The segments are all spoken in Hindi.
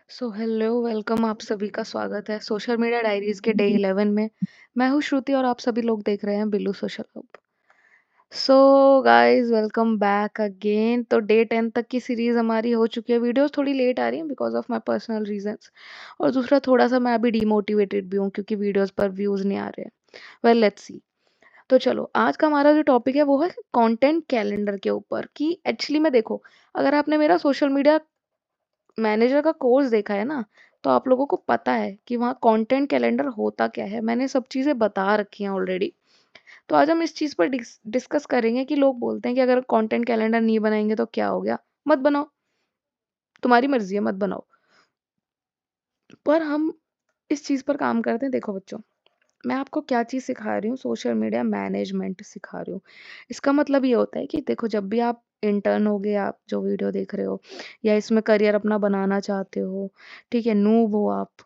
सो हेलो वेलकम, आप सभी का स्वागत है सोशल मीडिया डायरीज के डे 11 में। मैं हूँ श्रुति और आप सभी लोग देख रहे हैं Billu social hub. So guys, welcome back again. तो डे 10 तक की सीरीज हमारी हो चुकी है। वीडियोस थोड़ी लेट आ रही हैं because of my personal reasons, और दूसरा थोड़ा सा मैं अभी डीमोटिवेटेड भी हूँ क्योंकि वीडियोस पर व्यूज नहीं आ रहे हैं। Well let's see. तो चलो, आज का हमारा जो टॉपिक है वो है कंटेंट कैलेंडर के ऊपर। कि एक्चुअली में देखो, अगर आपने मेरा सोशल मीडिया मैनेजर का कोर्स देखा है ना, तो आप लोगों को पता है कि वहाँ कंटेंट कैलेंडर होता क्या है। मैंने सब चीज़ें बता रखी हैं ऑलरेडी। तो आज हम इस चीज़ पर डिस्कस करेंगे कि लोग बोलते हैं कि अगर कंटेंट कैलेंडर नहीं बनाएंगे तो क्या हो गया। मत बनाओ, तुम्हारी मर्जी है, मत बनाओ। पर हम इस चीज़ पर काम करते हैं। देखो बच्चों, मैं आपको क्या चीज़ सिखा रही हूँ, सोशल मीडिया मैनेजमेंट सिखा रही हूँ। इसका मतलब ये होता है कि देखो, जब भी आप इंटर्न होगे, आप जो वीडियो देख रहे हो या इसमें करियर अपना बनाना चाहते हो, ठीक है, नूब हो आप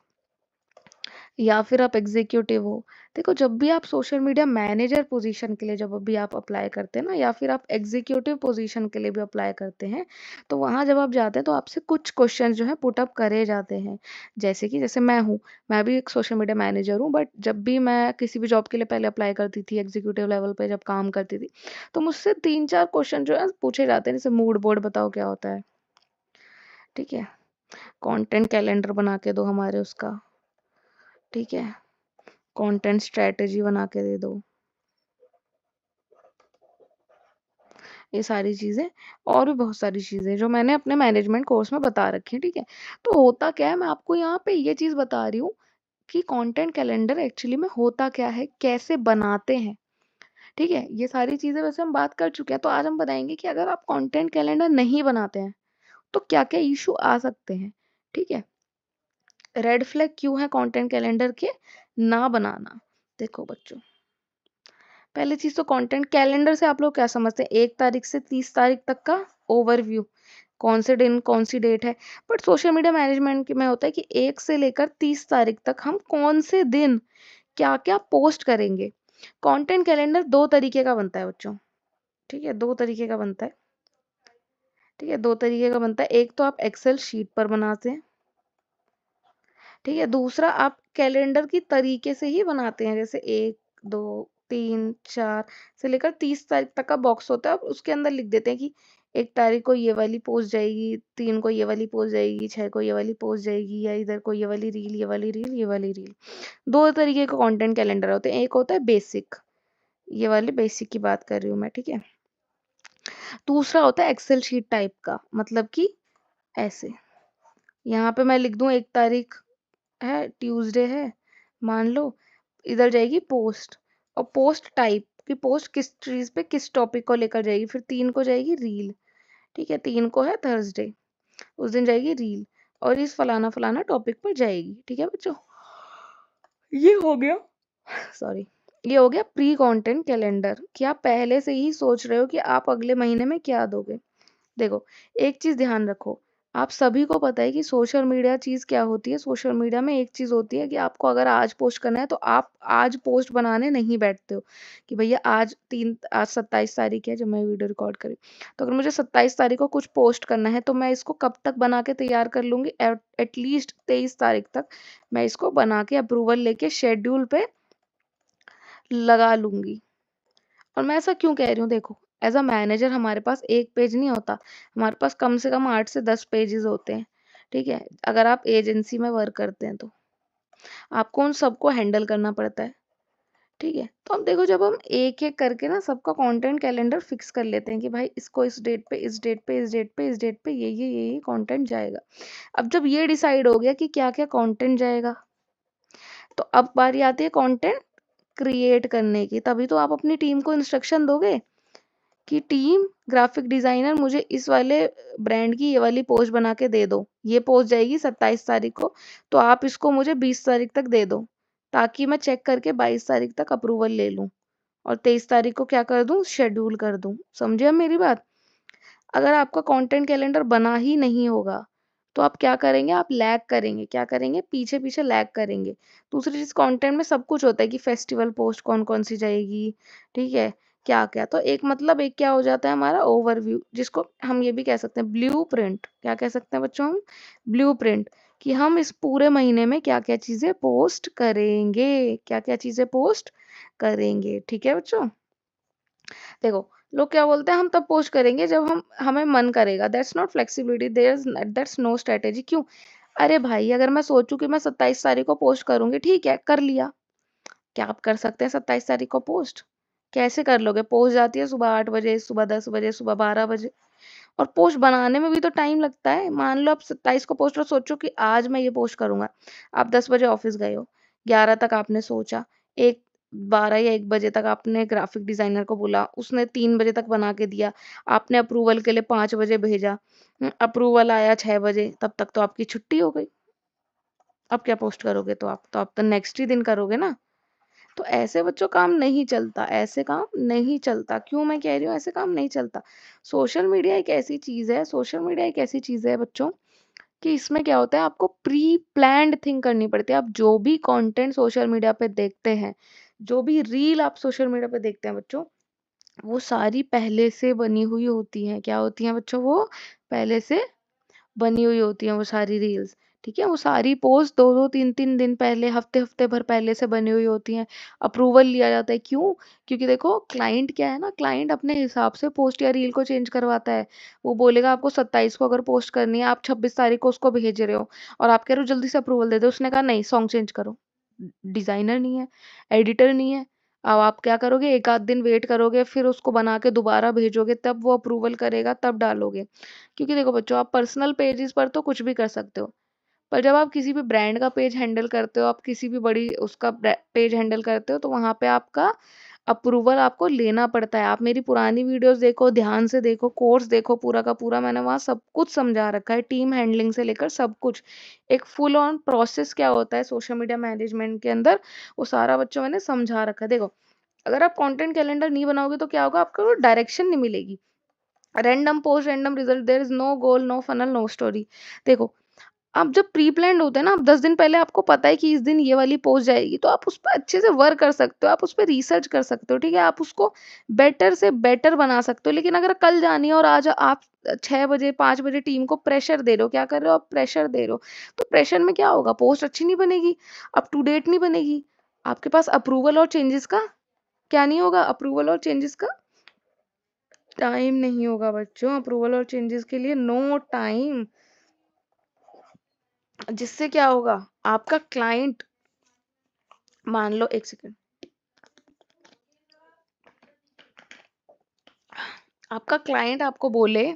या फिर आप एग्जीक्यूटिव हो। देखो, जब भी आप सोशल मीडिया मैनेजर पोजीशन के लिए जब भी आप अप्लाई करते हैं ना, या फिर आप एग्जीक्यूटिव पोजीशन के लिए भी अप्लाई करते हैं, तो वहाँ जब आप जाते हैं तो आपसे कुछ क्वेश्चन जो है पुट अप करे जाते हैं। जैसे मैं हूँ, मैं भी एक सोशल मीडिया मैनेजर हूँ, बट जब भी मैं किसी भी जॉब के लिए पहले अप्लाई करती थी, एग्जीक्यूटिव लेवल पे जब काम करती थी, तो मुझसे 3-4 क्वेश्चन जो है पूछे जाते हैं। जैसे मूड बोर्ड बताओ क्या होता है, ठीक है, कंटेंट कैलेंडर बना के दो हमारे उसका, ठीक है, कंटेंट स्ट्रेटजी बना के दे दो। ये सारी चीज़ें और भी बहुत सारी चीज़ें जो मैंने अपने मैनेजमेंट कोर्स में बता रखी हैं, ठीक है। तो होता क्या है, मैं आपको यहाँ पे ये चीज़ बता रही हूँ कि कंटेंट कैलेंडर एक्चुअली में होता क्या है, कैसे बनाते हैं, ठीक है। ये सारी चीज़ें वैसे हम बात कर चुके हैं। तो आज हम बताएंगे कि अगर आप कंटेंट कैलेंडर नहीं बनाते हैं तो क्या-क्या इश्यू आ सकते हैं, ठीक है। रेड फ्लैग क्यों है कंटेंट कैलेंडर के ना बनाना। देखो बच्चों, पहली चीज तो कंटेंट कैलेंडर से आप लोग क्या समझते हैं, 1 तारीख से 30 तारीख तक का ओवरव्यू, कौन से दिन कौन सी डेट है। बट सोशल मीडिया मैनेजमेंट में होता है कि 1 से लेकर 30 तारीख तक हम कौन से दिन क्या क्या पोस्ट करेंगे। कंटेंट कैलेंडर 2 तरीके का बनता है बच्चों, ठीक है, 2 तरीके का बनता है, ठीक है, 2 तरीके का बनता है। एक तो आप एक्सेल शीट पर बनाते हैं, ठीक है। दूसरा आप कैलेंडर की तरीके से ही बनाते हैं, जैसे 1, 2, 3, 4 से लेकर 30 तारीख तक का बॉक्स होता है। आप उसके अंदर लिख देते हैं कि 1 तारीख को ये वाली पोस्ट जाएगी, 3 को ये वाली पोस्ट जाएगी, 6 को ये वाली पोस्ट जाएगी, या इधर को ये वाली रील, ये वाली रील, ये वाली रील। 2 तरीके का कंटेंट कैलेंडर होते हैं। एक होता है बेसिक, ये वाले बेसिक की बात कर रही हूँ मैं, ठीक है। दूसरा होता है एक्सेल शीट टाइप का, मतलब कि ऐसे, यहाँ पे मैं लिख दूं 1 तारीख है, ट्यूसडे है, मान लो, इधर जाएगी पोस्ट, और पोस्ट टाइप की पोस्ट किस चीज पे, किस टॉपिक को लेकर जाएगी। फिर 3 को जाएगी रील, ठीक है, 3 को है थर्सडे, उस दिन जाएगी रील, और इस फलाना फलाना टॉपिक पर जाएगी, ठीक है बच्चों। ये हो गया, सॉरी, ये हो गया प्री कंटेंट कैलेंडर, कि आप पहले से ही सोच रहे हो कि आप अगले महीने में क्या दोगे। देखो, एक चीज ध्यान रखो, आप सभी को पता है कि सोशल मीडिया चीज क्या होती है। सोशल मीडिया में एक चीज होती है कि आपको अगर आज पोस्ट करना है तो आप आज पोस्ट बनाने नहीं बैठते हो कि भैया आज 27 तारीख है जब मैं वीडियो रिकॉर्ड करी, तो अगर मुझे 27 तारीख को कुछ पोस्ट करना है तो मैं इसको कब तक बना के तैयार कर लूंगी, एटलीस्ट 23 तारीख तक मैं इसको बना के अप्रूवल लेके शेड्यूल पे लगा लूंगी। और मैं ऐसा क्यों कह रही हूँ, देखो, एज अ मैनेजर हमारे पास एक पेज नहीं होता, हमारे पास कम से कम 8 से 10 पेजेस होते हैं, ठीक है। अगर आप एजेंसी में वर्क करते हैं तो आपको उन सबको हैंडल करना पड़ता है, ठीक है। तो अब देखो, जब हम एक एक करके ना सबका कंटेंट कैलेंडर फिक्स कर लेते हैं कि भाई इसको इस डेट पे, इस डेट पे, इस डेट पे, इस डेट पे ये कंटेंट जाएगा। अब जब ये डिसाइड हो गया कि क्या क्या कंटेंट जाएगा, तो अब बारी आती है कंटेंट क्रिएट करने की। तभी तो आप अपनी टीम को इंस्ट्रक्शन दोगे कि टीम, ग्राफिक डिजाइनर, मुझे इस वाले ब्रांड की ये वाली पोस्ट बना के दे दो, ये पोस्ट जाएगी 27 तारीख को, तो आप इसको मुझे 20 तारीख तक दे दो, ताकि मैं चेक करके 22 तारीख तक अप्रूवल ले लूं, और 23 तारीख को क्या कर दूं, शेड्यूल कर दूं। समझे अब मेरी बात। अगर आपका कंटेंट कैलेंडर बना ही नहीं होगा तो आप क्या करेंगे, आप लैग करेंगे, क्या करेंगे, पीछे पीछे लैग करेंगे। दूसरी चीज, कंटेंट में सब कुछ होता है कि फेस्टिवल पोस्ट कौन कौन सी जाएगी, ठीक है, क्या क्या। तो एक मतलब एक क्या हो जाता है हमारा ओवरव्यू, जिसको हम ये भी कह सकते हैं ब्लू प्रिंट। क्या कह सकते हैं बच्चों हम, ब्लू प्रिंट, कि हम इस पूरे महीने में क्या-क्या चीज़ें पोस्ट करेंगे, क्या-क्या चीज़ें पोस्ट करेंगे, ठीक है बच्चों? देखो, लोग क्या बोलते हैं हम तब पोस्ट करेंगे जब हमें मन करेगा, that's not flexibility, that's no strategy. क्यों? अरे भाई, अगर मैं सोचूँ कि मैं 27 तारीख को पोस्ट करूँगी, ठीक है, कर लिया। क्या आप कर सकते हैं 27 तारीख को पोस्ट? कैसे कर लोगे? पोस्ट जाती है सुबह 8 बजे, सुबह 10 बजे, सुबह 12 बजे। और पोस्ट बनाने में भी तो टाइम लगता है। मान लो आप 27 को पोस्ट और सोचो कि आज मैं ये पोस्ट करूँगा। आप 10 बजे ऑफ़िस गए हो, 11 तक आपने सोचा, 1 12 या 1 बजे तक आपने ग्राफ़िक डिज़ाइनर को बोला, उसने 3 बजे तक बना के दिया, आपने अप्रूवल के लिए 5 बजे भेजा, अप्रूवल आया 6 बजे, तब तक तो आपकी छुट्टी हो गई। अब क्या पोस्ट करोगे तो आप तो नेक्स्ट ही दिन करोगे ना। तो ऐसे बच्चों काम नहीं चलता, ऐसे काम नहीं चलता। क्यों मैं कह रही हूँ ऐसे काम नहीं चलता? सोशल मीडिया एक ऐसी चीज़ है बच्चों कि इसमें क्या होता है आपको प्री प्लान्ड थिंग करनी पड़ती है। आप जो भी कंटेंट सोशल मीडिया पे देखते हैं, जो भी रील आप सोशल मीडिया पे देखते हैं बच्चों, वो सारी पहले से बनी हुई होती हैं। क्या होती हैं बच्चों वो? पहले से बनी हुई होती हैं वो सारी रील्स, ठीक है? वो सारी पोस्ट 2-2 3-3 दिन पहले, हफ्ते-हफ्ते भर पहले से बनी हुई होती हैं। अप्रूवल लिया जाता है, क्यों? क्योंकि देखो क्लाइंट क्या है ना, क्लाइंट अपने हिसाब से पोस्ट या रील को चेंज करवाता है। वो बोलेगा आपको 27 को अगर पोस्ट करनी है, आप 26 तारीख को उसको भेज रहे हो और आप कह रहे हो जल्दी से अप्रूवल दे दो, उसने कहा नहीं सॉन्ग चेंज करो। डिज़ाइनर नहीं है, एडिटर नहीं है। अब आप क्या करोगे, 1 आध दिन वेट करोगे, फिर उसको बना के दोबारा भेजोगे, तब वो अप्रूवल करेगा, तब डालोगे। क्योंकि देखो बच्चों, आप पर्सनल पेजेस पर तो कुछ भी कर सकते हो, पर जब आप किसी भी ब्रांड का पेज हैंडल करते हो, आप किसी भी बड़ी उसका पेज हैंडल करते हो, तो वहाँ पे आपका अप्रूवल आपको लेना पड़ता है। आप मेरी पुरानी वीडियोस देखो, ध्यान से देखो, कोर्स देखो पूरा का पूरा, मैंने वहाँ सब कुछ समझा रखा है, टीम हैंडलिंग से लेकर सब कुछ। एक फुल ऑन प्रोसेस क्या होता है सोशल मीडिया मैनेजमेंट के अंदर, वो सारा बच्चों मैंने समझा रखा है। देखो, अगर आप कंटेंट कैलेंडर नहीं बनाओगे तो क्या होगा, आपको डायरेक्शन नहीं मिलेगी। Random post, random result, there is no goal, no funnel, no story. देखो, आप जब प्री प्लान्ड होते हैं ना, आप 10 दिन पहले आपको पता है कि इस दिन ये वाली पोस्ट जाएगी, तो आप उस पे अच्छे से वर्क कर सकते हो, आप उस पे रिसर्च कर सकते हो, ठीक है? आप उसको बेटर से बेटर बना सकते हो। लेकिन अगर कल जानी है और आज आप 6 बजे, 5 बजे टीम को प्रेशर दे रहे हो, क्या कर रहे हो आप? प्रेशर दे रहे हो। तो प्रेशर में क्या होगा? पोस्ट अच्छी नहीं बनेगी, अप टू डेट नहीं बनेगी। आपके पास अप्रूवल और चेंजेस का क्या नहीं होगा? अप्रूवल और चेंजेस का टाइम नहीं होगा बच्चों, अप्रूवल और चेंजेस के लिए नो टाइम। जिससे क्या होगा? आपका क्लाइंट, मान लो 1 सेकंड, आपका क्लाइंट आपको बोले,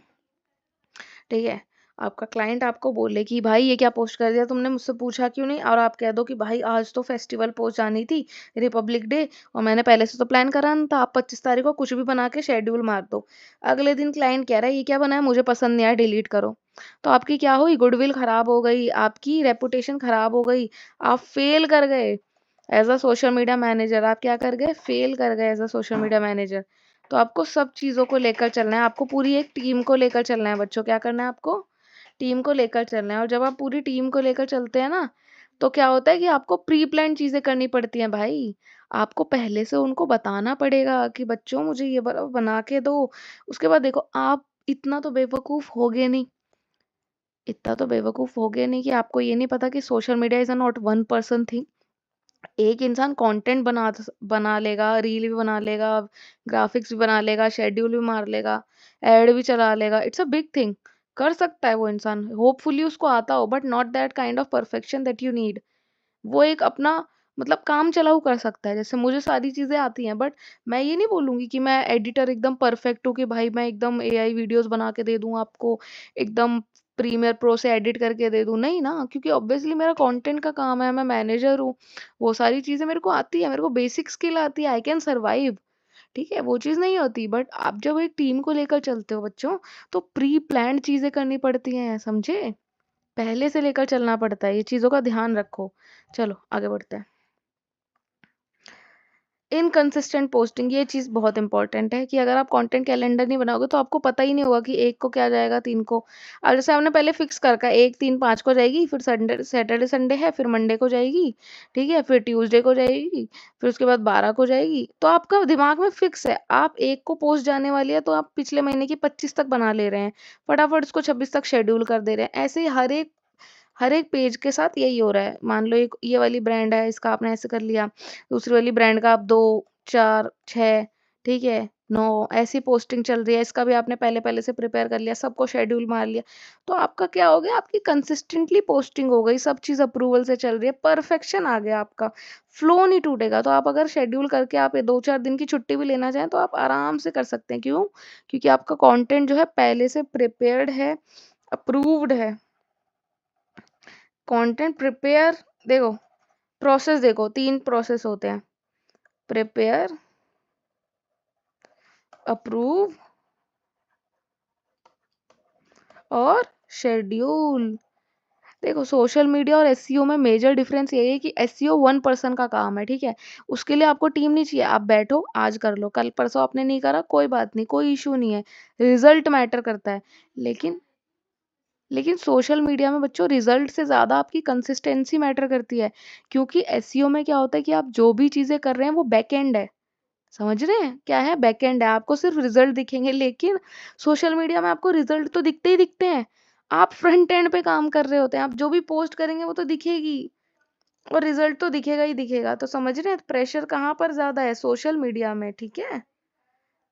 ठीक है? आपका क्लाइंट आपको बोले कि भाई ये क्या पोस्ट कर दिया तुमने, मुझसे पूछा क्यों नहीं? और आप कह दो कि भाई आज तो फेस्टिवल पोस्ट जानी थी, रिपब्लिक डे, और मैंने पहले से तो प्लान करा ना था, आप 25 तारीख को कुछ भी बना के शेड्यूल मार दो। अगले दिन क्लाइंट कह रहा है ये क्या बनाया, मुझे पसंद नहीं आया, डिलीट करो। तो आपकी क्या हुई? गुडविल खराब हो गई, आपकी रेपुटेशन खराब हो गई, आप फेल कर गए। As a social media manager आप क्या कर गए? फेल कर गए as a social media manager. तो आपको सब चीज़ों को लेकर चलना है, आपको पूरी एक टीम को लेकर चलना है बच्चों, क्या करना है आपको? टीम को लेकर चलना है। और जब आप पूरी टीम को लेकर चलते हैं ना, तो क्या होता है कि आपको प्री प्लान चीज़ें करनी पड़ती हैं भाई। आपको पहले से उनको बताना पड़ेगा कि बच्चों मुझे ये बना के दो। उसके बाद देखो, आप इतना तो बेवकूफ़ होगे नहीं कि आपको ये नहीं पता कि social media is a not one person thing. एक इंसान कंटेंट बना लेगा, रील भी बना लेगा, ग्राफ़िक्स भी बना लेगा, शेड्यूल भी मार लेगा, ऐड भी चला लेगा। It's a big thing. कर सकता है वो इंसान, होपफुली उसको आता हो, but not that kind of perfection that you need. वो एक अपना मतलब काम चलाऊ कर सकता है। जैसे मुझे सारी चीज़ें आती हैं, बट मैं ये नहीं बोलूँगी कि मैं एडिटर एकदम परफेक्ट हूँ कि भाई मैं एकदम एआई वीडियोज़ बना के दे दूँ आपको, एकदम प्रीमियर प्रो से एडिट करके दे दूँ। नहीं ना, क्योंकि ऑब्वियसली मेरा कंटेंट का काम है, मैं मैनेजर हूँ। वो सारी चीज़ें मेरे को आती है, मेरे को बेसिक स्किल आती है, आई कैन सर्वाइव, ठीक है? वो चीज़ नहीं होती। बट आप जब एक टीम को लेकर चलते हो बच्चों, तो प्री प्लान्ड चीज़ें करनी पड़ती हैं, समझे? पहले से लेकर चलना पड़ता है, ये चीज़ों का ध्यान रखो। चलो आगे बढ़ते हैं। इनकंसिस्टेंट पोस्टिंग, ये चीज़ बहुत इंपॉर्टेंट है कि अगर आप कंटेंट कैलेंडर नहीं बनाओगे तो आपको पता ही नहीं होगा कि 1 को क्या जाएगा, 3 को। अब जैसे आपने पहले फिक्स कर रखा है 1, 3, 5 को जाएगी, फिर सैटरडे संडे है, फिर मंडे को जाएगी, ठीक है? फिर ट्यूसडे को जाएगी, फिर उसके बाद 12 को जाएगी। तो आपका दिमाग में फिक्स है, आप 1 को पोस्ट जाने वाली है तो आप पिछले महीने की 25 तक बना ले रहे हैं। फटाफट उसको 26 तक शेड्यूल कर दे रहे हैं। ऐसे ही हर एक पेज के साथ यही हो रहा है। मान लो एक ये वाली ब्रांड है, इसका आपने ऐसे कर लिया, दूसरी वाली ब्रांड का आप 2, 4, 6, ठीक है, 9 ऐसी पोस्टिंग चल रही है, इसका भी आपने पहले-पहले से प्रिपेयर कर लिया, सबको शेड्यूल मार लिया। तो आपका क्या हो गया, आपकी कंसिस्टेंटली पोस्टिंग हो गई, सब चीज़ अप्रूवल से चल रही है, परफेक्शन आ गया आपका, फ्लो नहीं टूटेगा। तो आप अगर शेड्यूल करके आप ये 2-4 दिन की छुट्टी भी लेना चाहें तो आप आराम से कर सकते हैं। क्यों? क्योंकि आपका कंटेंट जो है पहले से प्रिपेयर्ड है, अप्रूव्ड है। कंटेंट प्रिपेयर देखो, प्रोसेस देखो, 3 प्रोसेस होते हैं, प्रिपेयर, अप्रूव और शेड्यूल। देखो सोशल मीडिया और एसईओ में मेजर डिफरेंस यही है कि एसईओ 1 पर्सन का काम है, ठीक है? उसके लिए आपको टीम नहीं चाहिए, आप बैठो, आज कर लो, कल परसों आपने नहीं करा, कोई बात नहीं, कोई इश्यू नहीं है, रिजल्ट मैटर करता है। लेकिन लेकिन सोशल मीडिया में बच्चों रिजल्ट से ज़्यादा आपकी कंसिस्टेंसी मैटर करती है, क्योंकि एसईओ में क्या होता है कि आप जो भी चीज़ें कर रहे हैं वो बैक एंड है। समझ रहे हैं? क्या है? बैकएंड है, आपको सिर्फ रिज़ल्ट दिखेंगे, लेकिन सोशल मीडिया में आपको रिज़ल्ट तो दिखते ही दिखते हैं। आप फ्रंट एंड पे काम कर रहे होते हैं, आप जो भी पोस्ट करेंगे वो तो दिखेगी और रिज़ल्ट तो दिखेगा ही दिखेगा। तो समझ रहे हैं प्रेशर कहाँ पर ज़्यादा है? सोशल मीडिया में, ठीक है?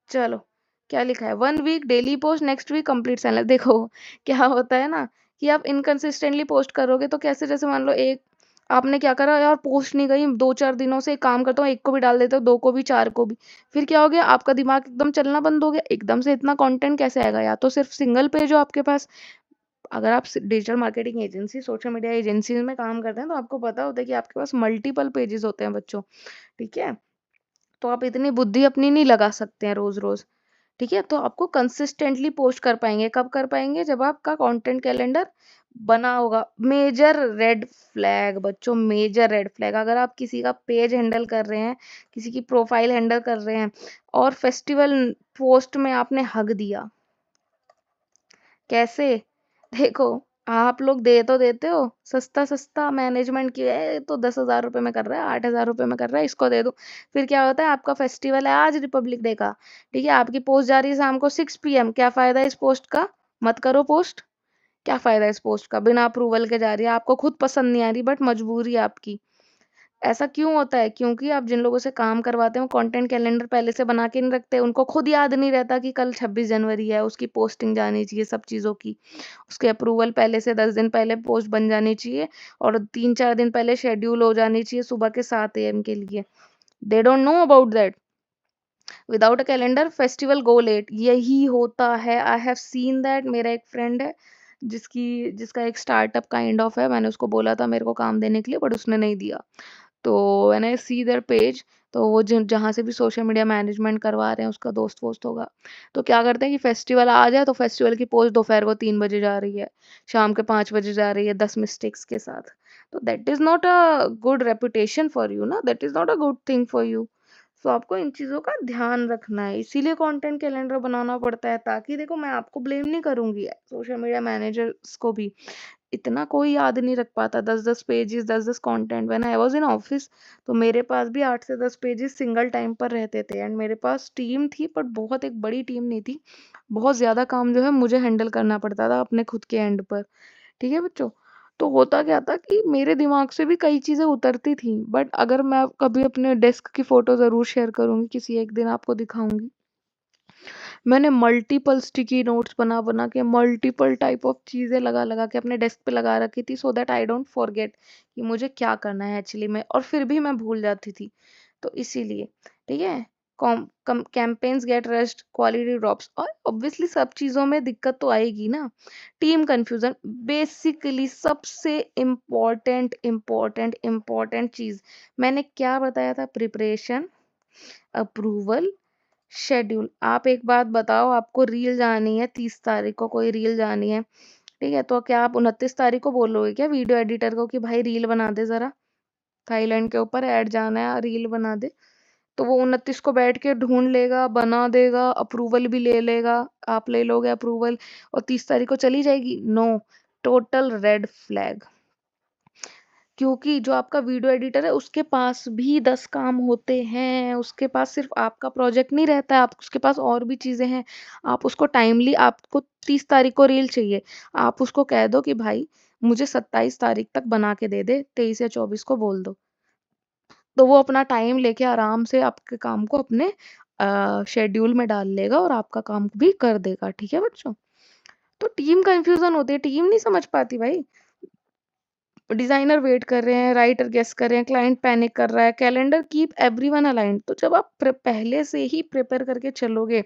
चलो, क्या लिखा है? 1 week daily post, next week complete silence. देखो, क्या होता है ना कि आप इनकंसिस्टेंटली पोस्ट करोगे तो कैसे, जैसे मान लो एक आपने क्या करा यार, पोस्ट नहीं गई 2-4 दिनों से, एक काम करता हूँ 1 को भी डाल देता हूँ, 2 को भी, 4 को भी। फिर क्या हो गया? आपका दिमाग एकदम चलना बंद हो गया। एकदम से इतना कंटेंट कैसे आएगा? या तो सिर्फ सिंगल पेज हो आपके पास। अगर आप digital marketing agency, social media agencies में काम करते हैं तो आपको पता होता है कि आपके पास मल्टीपल पेजेस होते हैं बच्चों, ठीक है? तो आप इतनी बुद्धि अपनी नहीं लगा सकते हैं रोज़-रोज़। ठीक है? तो आपको कंसिस्टेंटली पोस्ट कर पाएँगे, कब कर पाएँगे? जब आपका कंटेंट कैलेंडर बना होगा। मेजर रेड फ्लैग बच्चों, मेजर रेड फ्लैग, अगर आप किसी का पेज हैंडल कर रहे हैं, किसी की प्रोफाइल हैंडल कर रहे हैं और फेस्टिवल पोस्ट में आपने हग दिया, कैसे? देखो, आप लोग दे तो देते हो, सस्ता-सस्ता मैनेजमेंट की है, ये तो 10,000 रुपए में कर रहा है, 8,000 रुपए में कर रहा है, इसको दे दो। फिर क्या होता है, आपका फेस्टिवल है आज रिपब्लिक डे का, ठीक है? आपकी पोस्ट जा रही है शाम को 6 पीएम, क्या फ़ायदा इस पोस्ट का? मत करो पोस्ट। क्या फ़ायदा इस पोस्ट का? बिना अप्रूवल के जा रही है, आपको खुद पसंद नहीं आ रही बट मजबूरी है आपकी। ऐसा क्यों होता है? क्योंकि आप जिन लोगों से काम करवाते हो कंटेंट कैलेंडर पहले से बना के नहीं रखते, उनको खुद याद नहीं रहता कि कल 26 जनवरी है, उसकी पोस्टिंग जानी चाहिए सब चीज़ों की। उसके अप्रूवल पहले से 10 दिन पहले पोस्ट बन जानी चाहिए और 3-4 दिन पहले शेड्यूल हो जानी चाहिए सुबह के 7 एएम के लिए। They don't know about that. Without a calendar festival go let, यही होता है। I have seen that. मेरा एक फ्रेंड है जिसका एक स्टार्टअप काइंड ऑफ है, मैंने उसको बोला था मेरे को काम देने के लिए बट उसने नहीं दिया। तो when I see their page, तो वो जिन जहाँ से भी सोशल मीडिया मैनेजमेंट करवा रहे हैं उसका दोस्त वोस्त होगा। तो क्या करते हैं कि फेस्टिवल आ जाए तो फेस्टिवल की पोस्ट दोपहर को 3 बजे जा रही है, शाम के 5 बजे जा रही है 10 मिस्टेक्स के साथ। तो that is not a good reputation for you ना, that is not a good thing for you. So आपको इन चीज़ों का ध्यान रखना है, इसीलिए कंटेंट कैलेंडर बनाना पड़ता है, ताकि देखो मैं आपको ब्लेम नहीं करूँगी, सोशल मीडिया मैनेजर्स को भी। इतना कोई याद नहीं रख पाता, 10-10 pages, 10-10 content. When I was in office तो मेरे पास भी 8 से 10 पेजेस सिंगल टाइम पर रहते थे एंड मेरे पास टीम थी बट बहुत एक बड़ी टीम नहीं थी। बहुत ज़्यादा काम जो है मुझे हैंडल करना पड़ता था अपने खुद के एंड पर। ठीक है बच्चों? तो होता क्या था कि मेरे दिमाग से भी कई चीज़ें उतरती थी, बट अगर मैं कभी अपने डेस्क की फ़ोटो ज़रूर शेयर करूँगी, किसी एक दिन आपको दिखाऊँगी। मैंने मल्टीपल स्टिकी नोट्स बना-बना के, मल्टीपल टाइप ऑफ चीज़ें लगा-लगा के अपने डेस्क पे लगा रखी थी so that I don't forget कि मुझे क्या करना है एक्चुअली में, और फिर भी मैं भूल जाती थी। तो इसीलिए, ठीक है? कॉम कम campaigns get rushed, quality drops और ऑब्वियसली सब चीज़ों में दिक्कत तो आएगी ना। टीम कन्फ्यूज़न, बेसिकली सबसे इम्पोर्टेंट चीज़ मैंने क्या बताया था? Preparation, approval, schedule. आप एक बात बताओ, आपको रील जानी है 30 तारीख को, कोई रील जानी है, ठीक है? तो क्या आप 29 तारीख को बोलोगे क्या वीडियो एडिटर को कि भाई रील बना दे ज़रा, थाईलैंड के ऊपर ऐड जाना है, रील बना दे। तो वो 29 को बैठ के ढूँढ लेगा, बना देगा, अप्रूवल भी ले लेगा, आप ले लोगे अप्रूवल और 30 तारीख को चली जाएगी? No, total red flag. क्योंकि जो आपका वीडियो एडिटर है उसके पास भी 10 काम होते हैं, उसके पास सिर्फ आपका प्रोजेक्ट नहीं रहता है, आप उसके पास और भी चीज़ें हैं। आप उसको टाइमली, आपको 30 तारीख को रील चाहिए, आप उसको कह दो कि भाई मुझे 27 तारीख तक बना के दे दे, 23 या 24 को बोल दो। तो वो अपना टाइम लेके आराम से आपके काम को अपने शेड्यूल में डाल लेगा और आपका काम भी कर देगा, ठीक है बच्चों? तो टीम कन्फ्यूज़न होती है, टीम नहीं समझ पाती भाई। डिज़ाइनर वेट कर रहे हैं, राइटर गेस कर रहे हैं, क्लाइंट पैनिक कर रहा है, कैलेंडर कीप एवरीवन अलाइन्ड। तो जब आप पहले से ही प्रिपेयर करके चलोगे,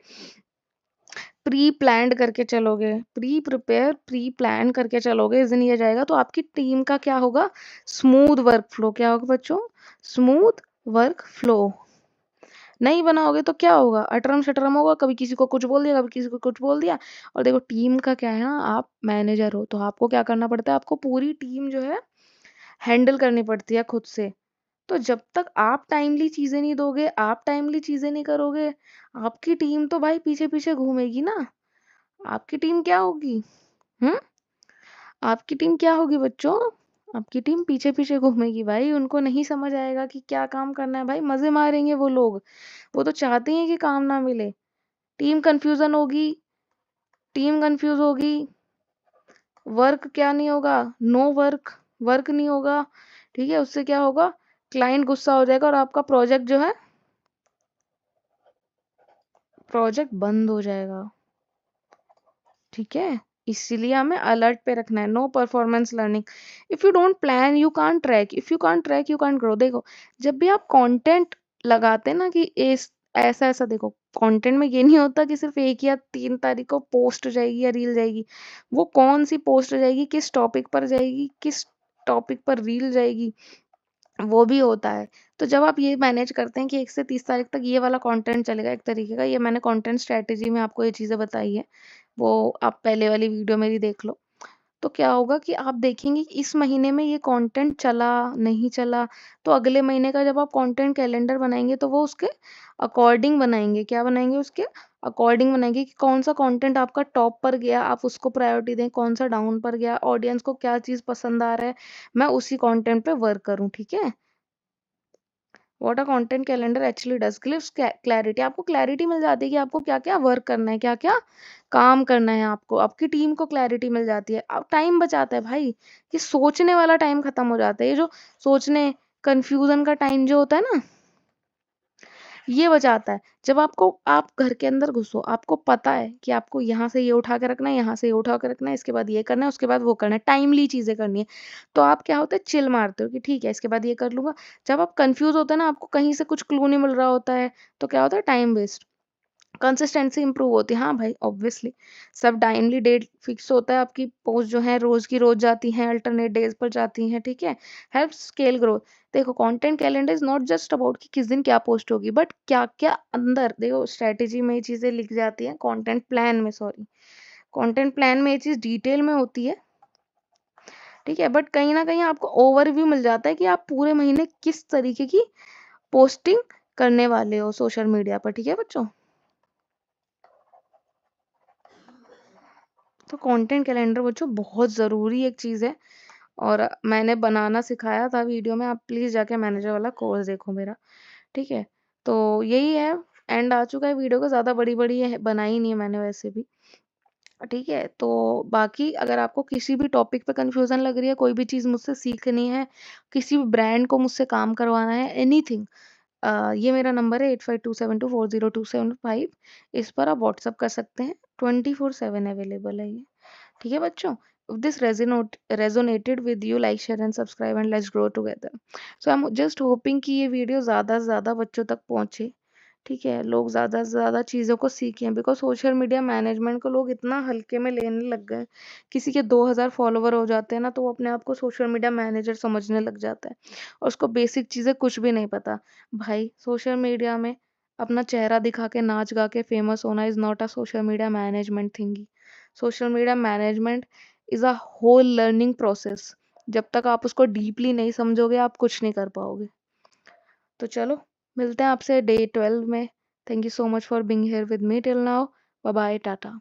प्री प्लान्ड करके चलोगे, प्री प्रिपेयर, प्री प्लान करके चलोगे, इस दिन ये जाएगा, तो आपकी टीम का क्या होगा? Smooth work flow. क्या होगा बच्चों? Smooth work flow. नहीं बनाओगे तो क्या होगा? अटरम-शटरम होगा, कभी किसी को कुछ बोल दिया, कभी किसी को कुछ बोल दिया। और देखो टीम का क्या है ना, आप मैनेजर हो, तो आपको क्या करना पड़ता है? आपको पूरी टीम जो है हैंडल करनी पड़ती है खुद से। तो जब तक आप टाइमली चीज़ें नहीं दोगे, आप टाइमली चीज़ें नहीं करोगे, आपकी टीम तो भाई पीछे-पीछे घूमेगी ना। आपकी टीम क्या होगी? हुँ? आपकी टीम क्या होगी बच्चों? आपकी टीम पीछे-पीछे घूमेगी भाई, उनको नहीं समझ आएगा कि क्या काम करना है भाई, मज़े मारेंगे वो लोग। वो तो चाहते हैं कि काम ना मिले। टीम कन्फ्यूज़न होगी, टीम कन्फ्यूज़ होगी, वर्क क्या नहीं होगा? नो वर्क, वर्क नहीं होगा, ठीक है? उससे क्या होगा? क्लाइंट गुस्सा हो जाएगा और आपका प्रोजेक्ट जो है, प्रोजेक्ट बंद हो जाएगा, ठीक है? इसीलिए हमें अलर्ट पे रखना है। No performance learning. If you don't plan you can't track, if you can't track you can't grow. देखो, जब भी आप कंटेंट लगाते हैं ना कि ऐसा-ऐसा, देखो कंटेंट में ये नहीं होता कि सिर्फ 1 या 3 तारीख को पोस्ट जाएगी या रील जाएगी। वो कौन-सी पोस्ट जाएगी, किस टॉपिक पर जाएगी, किस टॉपिक पर रील जाएगी, वो भी होता है। तो जब आप ये मैनेज करते हैं कि 1 से 30 तारीख तक ये वाला कंटेंट चलेगा एक तरीके का, ये मैंने कंटेंट स्ट्रैटेजी में आपको ये चीज़ें बताई है, वो आप पहले वाली वीडियो मेरी देख लो। तो क्या होगा कि आप देखेंगे कि इस महीने में ये कंटेंट चला, नहीं चला, तो अगले महीने का जब आप कंटेंट कैलेंडर बनाएँगे तो वो उसके अकॉर्डिंग बनाएँगे। क्या बनाएँगे? उसके अकॉर्डिंग बनाएँगे कि कौन-सा कंटेंट आपका टॉप पर गया, आप उसको प्रायोरिटी दें, कौन-सा डाउन पर गया, ऑडियंस को क्या चीज़ पसंद आ रहा है, मैं उसी कंटेंट पे वर्क करूँ, ठीक है? What a content calendar actually does gives clarity. आपको क्लैरिटी मिल जाती है कि आपको क्या-क्या वर्क करना है, क्या-क्या काम करना है आपको। आपकी टीम को क्लैरिटी मिल जाती है। अब टाइम बचाता है भाई, ये सोचने वाला टाइम खत्म हो जाता है। ये जो सोचने, कन्फ्यूज़न का टाइम जो होता है ना, ये बचाता है। जब आप घर के अंदर घुसो, आपको पता है कि आपको यहाँ से ये उठा के रखना है, यहाँ से ये उठा के रखना है, इसके बाद ये करना है, उसके बाद वो करना है, टाइमली चीज़ें करनी है। तो आप क्या होता है, चिल मारते हो कि ठीक है, इसके बाद ये कर लूँगा। जब आप कन्फ्यूज़ होते हैं ना, आपको कहीं से कुछ क्लू नहीं मिल रहा होता है, तो क्या होता है, टाइम वेस्ट। कंसिस्टेंसी इंप्रूव होती है। हाँ भाई, ऑब्वियसली सब टाइमली डेट फिक्स होता है, आपकी पोस्ट जो है रोज की रोज जाती हैं, अल्टरनेट डेज पर जाती हैं, ठीक है? Help scale growth. देखो, content calendar is not just about कि किस दिन क्या पोस्ट होगी, बट क्या क्या अंदर, देखो स्ट्रेटेजी में ये चीजें लिख जाती हैं, कंटेंट प्लान में, सॉरी, कंटेंट प्लान में ये चीज डिटेल में होती है, ठीक है? बट कहीं ना कहीं आपको ओवरव्यू मिल जाता है कि आप पूरे महीने किस तरीके की पोस्टिंग करने वाले हो सोशल मीडिया पर, ठीक है बच्चों? तो कंटेंट कैलेंडर बच्चों बहुत ज़रूरी एक चीज़ है, और मैंने बनाना सिखाया था वीडियो में। आप प्लीज़ जाके मैनेजर वाला कोर्स देखो मेरा, ठीक है? तो यही है, एंड आ चुका है वीडियो का। ज़्यादा बड़ी-बड़ी बनाई नहीं है मैंने वैसे भी, ठीक है? तो बाकी अगर आपको किसी भी टॉपिक पे कन्फ्यूज़न लग रही है, कोई भी चीज़ मुझसे सीखनी है, किसी भी ब्रांड को मुझसे काम करवाना है, एनीथिंग, ये मेरा नंबर है 8527240275। इस पर आप व्हाट्सएप कर सकते हैं, 24/7 अवेलेबल है ये। ठीक है बच्चों? If this resonated with you, like, share and subscribe and let's grow together. So I'm just hoping कि ये वीडियो ज़्यादा से ज़्यादा बच्चों तक पहुँचे, ठीक है? लोग ज़्यादा से ज़्यादा चीज़ों को सीखें, बिकॉज़ सोशल मीडिया मैनेजमेंट को लोग इतना हल्के में लेने लग गए हैं। किसी के 2000 फॉलोवर हो जाते हैं ना, तो वो अपने आप को सोशल मीडिया मैनेजर समझने लग जाता है और उसको बेसिक चीज़ें कुछ भी नहीं पता। भाई, सोशल मीडिया में अपना चेहरा दिखा के, नाच गा के फेमस होना is not a social media management thingy. Social media management is a whole learning process. जब तक आप उसको डीपली नहीं समझोगे, आप कुछ नहीं कर पाओगे। तो चलो, मिलते हैं आपसे डे 12 में। Thank you so much for being here with me till now. Bye bye, Tata.